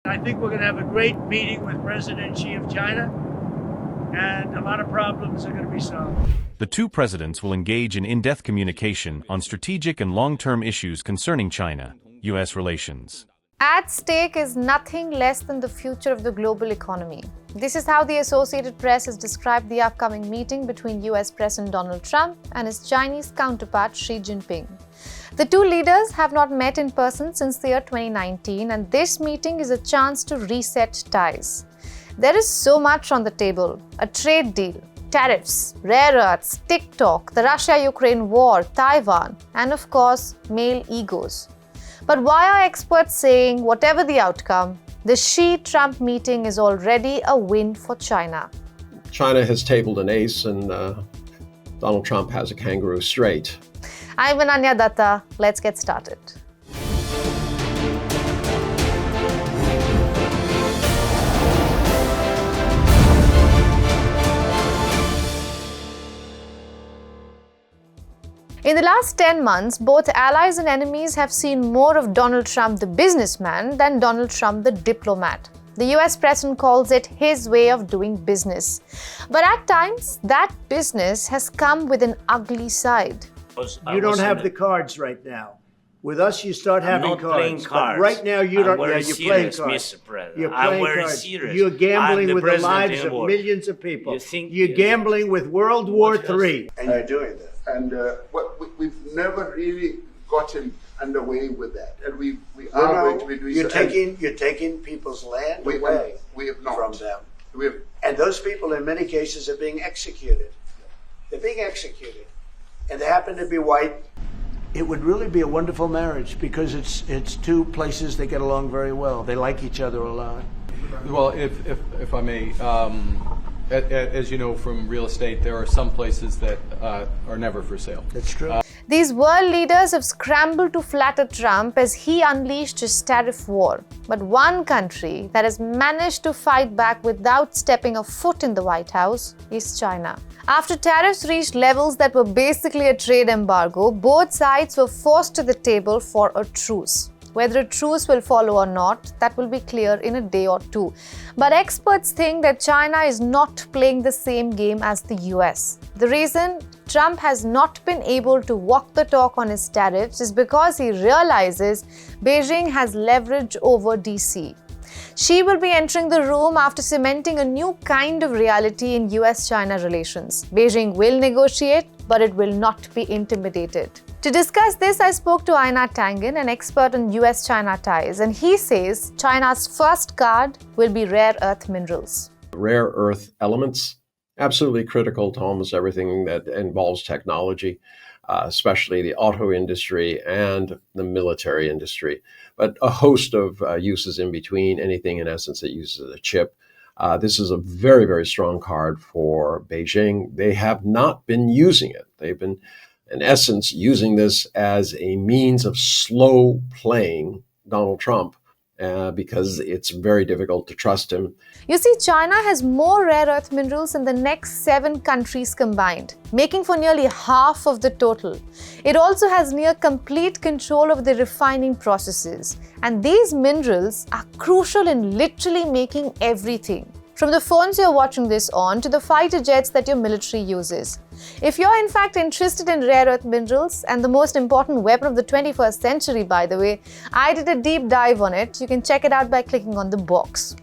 I think we're going to have a great meeting with President Xi of China, and a lot of problems are going to be solved. The two presidents will engage in in-depth communication on strategic and long-term issues concerning China-U.S. relations. At stake is nothing less than the future of the global economy. This is how the Associated Press has described the upcoming meeting between US President Donald Trump and his Chinese counterpart Xi Jinping. The two leaders have not met in person since the year 2019, and this meeting is a chance to reset ties. There is so much on the table: a trade deal, tariffs, rare earths, TikTok, the Russia-Ukraine war, Taiwan, and of course, male egos. But why are experts saying, whatever the outcome, the Xi-Trump meeting is already a win for China? China has tabled an ace and Donald Trump has a kangaroo straight. I'm Ananya Datta. Let's get started. In the last 10 months, both allies and enemies have seen more of Donald Trump the businessman than Donald Trump the diplomat. The US president calls it his way of doing business. But at times, that business has come with an ugly side. You don't have the cards right now. With us, you start having not cards. playing cards. But right now, you don't. Very You're playing serious, cards. Mr. President. You're I'm playing very cards. serious. You're gambling I'm with the president lives in of the world. millions of people. You gambling with World War III. And you're doing this. And we've never really gotten underway with that. And we are going to be doing you're so. taking people's land We away have not. from them. We have, And those people in many cases are being executed. They're being executed. And they happen to be white. It would really be a wonderful marriage because it's two places that get along very well. They like each other a lot. Well, if I may, as you know from real estate, there are some places that are never for sale. That's true. These world leaders have scrambled to flatter Trump as he unleashed his tariff war. But one country that has managed to fight back without stepping a foot in the White House is China. After tariffs reached levels that were basically a trade embargo, both sides were forced to the table for a truce. Whether a truce will follow or not, that will be clear in a day or two. But experts think that China is not playing the same game as the US. The reason Trump has not been able to walk the talk on his tariffs is because he realizes Beijing has leverage over DC. Xi will be entering the room after cementing a new kind of reality in US-China relations. Beijing will negotiate, but it will not be intimidated. To discuss this, I spoke to Aina Tangen, an expert on US-China ties, and he says China's first card will be rare earth minerals. Rare earth elements, absolutely critical to almost everything that involves technology, especially the auto industry and the military industry, but a host of uses in between, anything in essence that uses a chip. This is a very, very strong card for Beijing. They have not been using it. They've been, in essence, using this as a means of slow playing Donald Trump because it's very difficult to trust him. You see, China has more rare earth minerals than the next 7 countries combined, making for nearly half of the total. It also has near complete control of the refining processes, and these minerals are crucial in literally making everything, from the phones you're watching this on to the fighter jets that your military uses. If you're in fact interested in rare earth minerals, and the most important weapon of the 21st century, by the way, I did a deep dive on it. You can check it out by clicking on the box.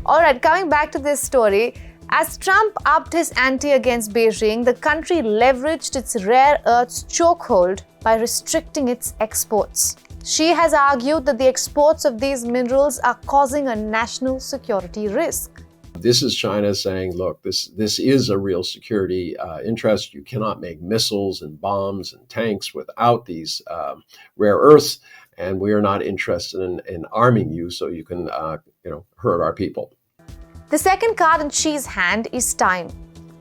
Alright, coming back to this story, as Trump upped his ante against Beijing, the country leveraged its rare earths chokehold by restricting its exports. Xi has argued that the exports of these minerals are causing a national security risk. This is China saying, look, this is a real security interest. You cannot make missiles and bombs and tanks without these rare earths, and we are not interested in arming you so you can hurt our people. The second card in Xi's hand is time.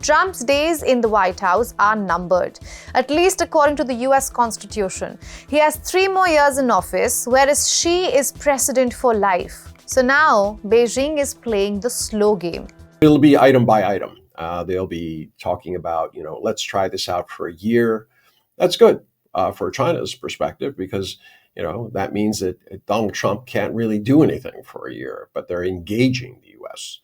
Trump's days in the White House are numbered, at least according to the US Constitution. He has 3 more years in office, whereas Xi is president for life. So now, Beijing is playing the slow game. It'll be item by item. They'll be talking about, let's try this out for a year. That's good for China's perspective because, that means that Donald Trump can't really do anything for a year, but they're engaging the U.S.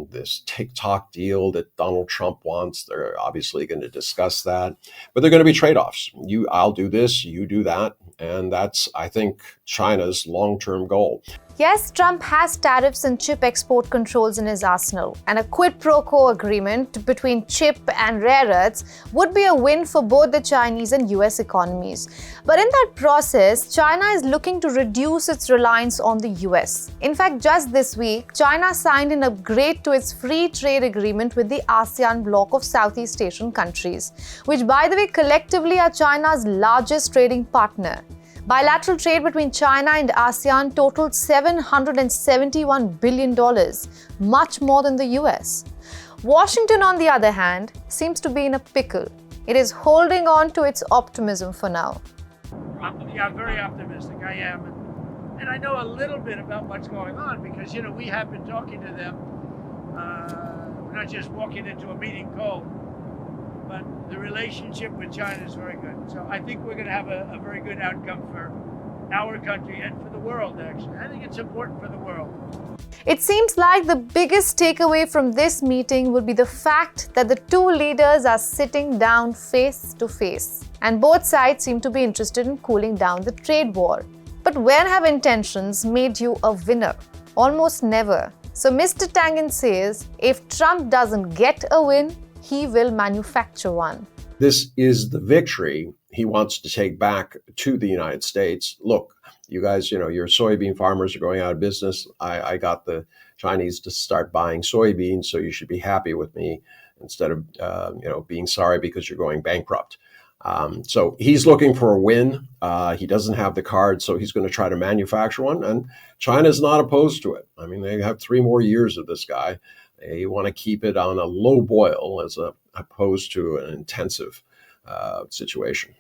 This TikTok deal that Donald Trump wants, they're obviously going to discuss that, but they're going to be trade-offs. I'll do this, you do that, and that's, I think, China's long-term goal. Yes, Trump has tariffs and chip export controls in his arsenal, and a quid pro quo agreement between chip and rare earths would be a win for both the Chinese and US economies. But in that process, China is looking to reduce its reliance on the US. In fact, just this week, China signed an upgrade to its free trade agreement with the ASEAN bloc of Southeast Asian countries, which, by the way, collectively are China's largest trading partner. Bilateral trade between China and ASEAN totaled $771 billion, much more than the US. Washington, on the other hand, seems to be in a pickle. It is holding on to its optimism for now. I'm very optimistic, I am. And I know a little bit about what's going on because, we have been talking to them. We're not just walking into a meeting cold. But the relationship with China is very good. So I think we're going to have a very good outcome for our country and for the world, actually. I think it's important for the world. It seems like the biggest takeaway from this meeting would be the fact that the two leaders are sitting down face to face. And both sides seem to be interested in cooling down the trade war. But when have intentions made you a winner? Almost never. So Mr. Tangin says, if Trump doesn't get a win, he will manufacture one. This is the victory he wants to take back to the United States. Look, you guys, your soybean farmers are going out of business. I got the Chinese to start buying soybeans, so you should be happy with me instead of, being sorry because you're going bankrupt. So he's looking for a win. He doesn't have the card, so he's going to try to manufacture one. And China's not opposed to it. I mean, they have 3 more years of this guy. They want to keep it on a low boil as opposed to an intensive situation.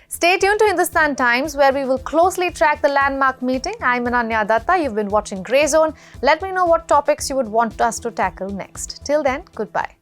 Stay tuned to Hindustan Times, where we will closely track the landmark meeting. I'm Ananya Datta. You've been watching Grey Zone. Let me know what topics you would want us to tackle next. Till then, goodbye.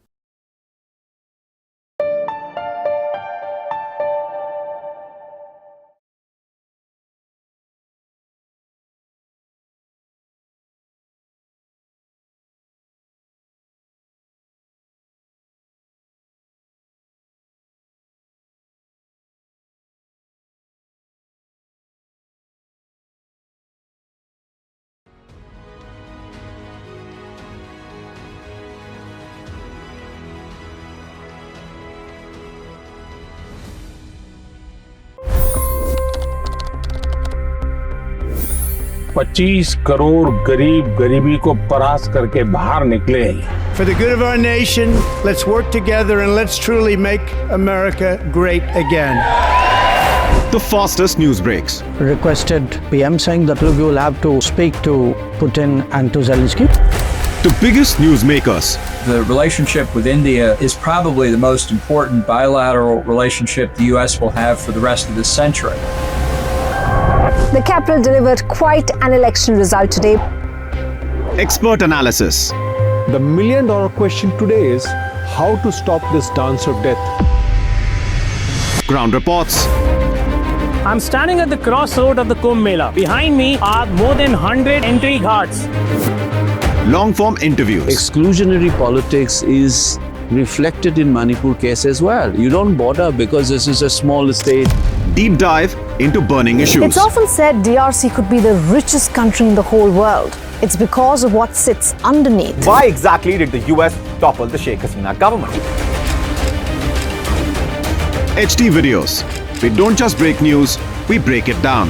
$25 crore गरीब गरीबी को परास्त करके बाहर निकले। For the good of our nation, let's work together and let's truly make America great again. The fastest news breaks. Requested PM saying that look, you will have to speak to Putin and to Zelensky. The biggest news makers. The relationship with India is probably the most important bilateral relationship the US will have for the rest of this century. The capital delivered quite an election result today. Expert analysis. The million-dollar question today is how to stop this dance of death. Ground reports. I'm standing at the crossroad of the Kumbh Mela. Behind me are more than 100 entry ghats. Long-form interviews. Exclusionary politics is reflected in Manipur case as well. You don't bother because this is a small state. Deep dive into burning issues. It's often said DRC could be the richest country in the whole world. It's because of what sits underneath. Why exactly did the US topple the Sheikh Hasina government? HD videos. We don't just break news, we break it down.